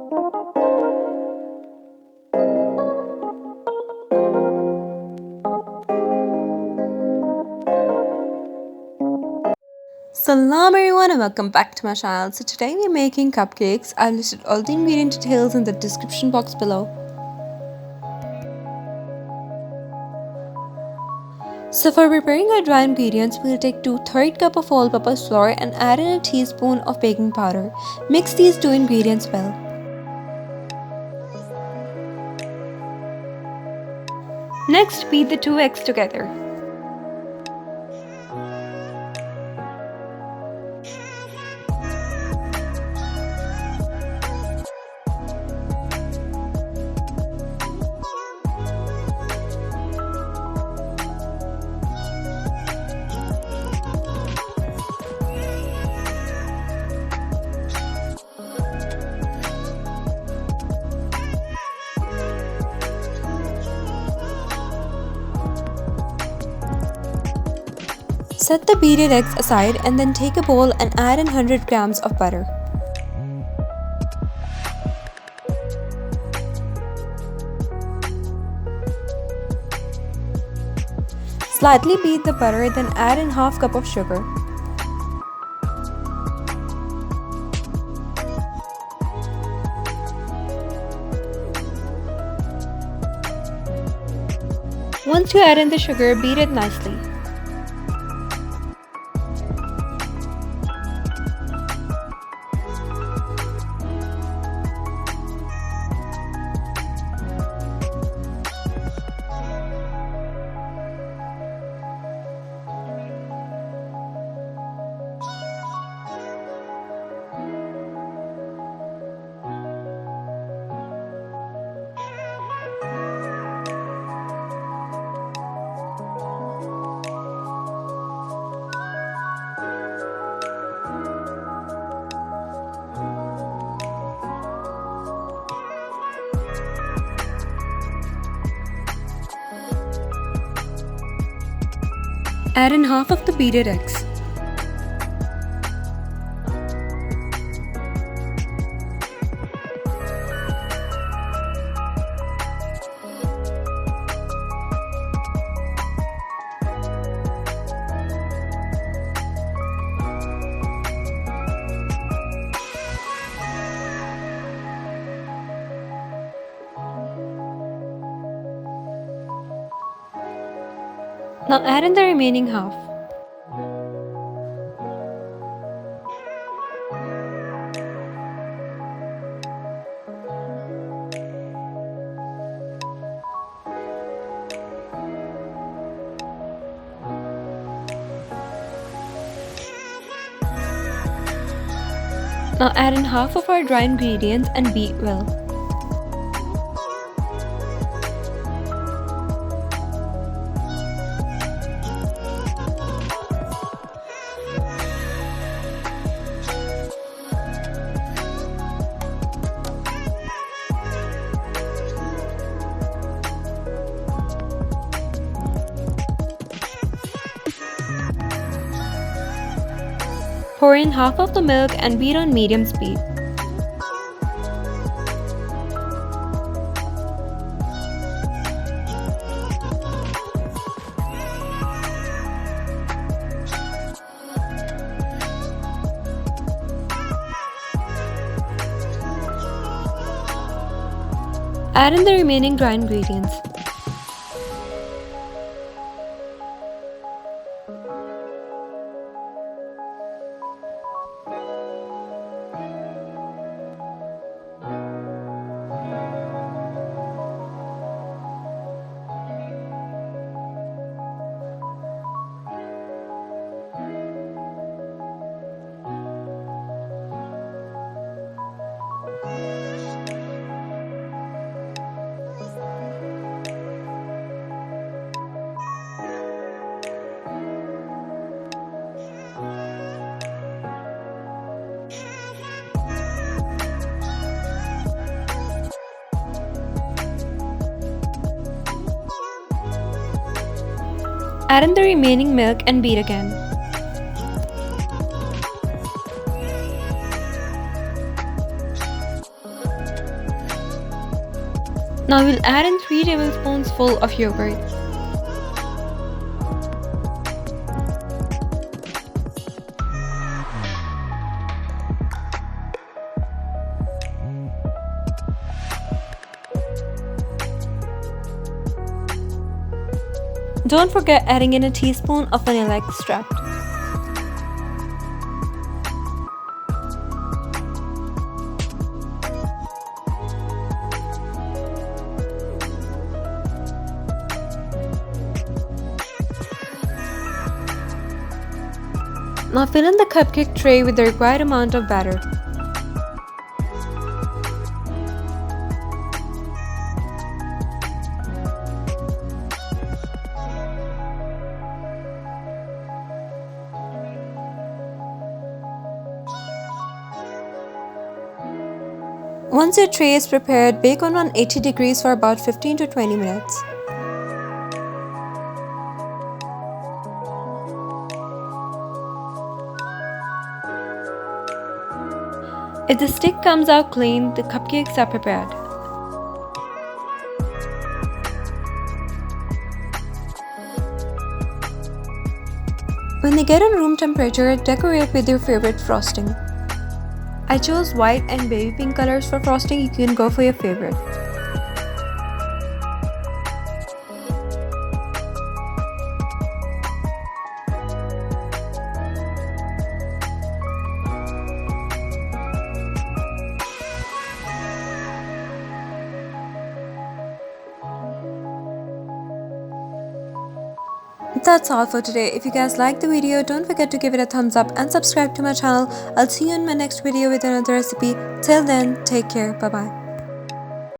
Salam everyone and welcome back to my channel. So today we're making cupcakes. I've listed all the ingredient details in the description box below. So for preparing our dry ingredients, we'll take 2/3 cup of all-purpose flour and add in a teaspoon of baking powder. Mix these two ingredients well. Next, beat the two eggs together. Set the beaten eggs aside and then take a bowl and add in 100 grams of butter. Slightly beat the butter, then add in half cup of sugar. Once you add in the sugar, beat it nicely. Add in half of the beaten eggs. Now add in the remaining half. Now add in half of our dry ingredients and beat well. Pour in half of the milk and beat on medium speed. Add in the remaining dry ingredients. Add in the remaining milk and beat again. Now we'll add in 3 tablespoons full of yogurt. Don't forget adding in a teaspoon of vanilla extract. Now fill in the cupcake tray with the required amount of batter. Once your tray is prepared, bake on 180 degrees for about 15 to 20 minutes. If the stick comes out clean, the cupcakes are prepared. When they get on room temperature, decorate with your favorite frosting. I chose white and baby pink colors for frosting. You can go for your favorite. That's all for today. If you guys liked the video, don't forget to give it a thumbs up and subscribe to my channel. I'll see you in my next video with another recipe. Till then, take care. Bye bye.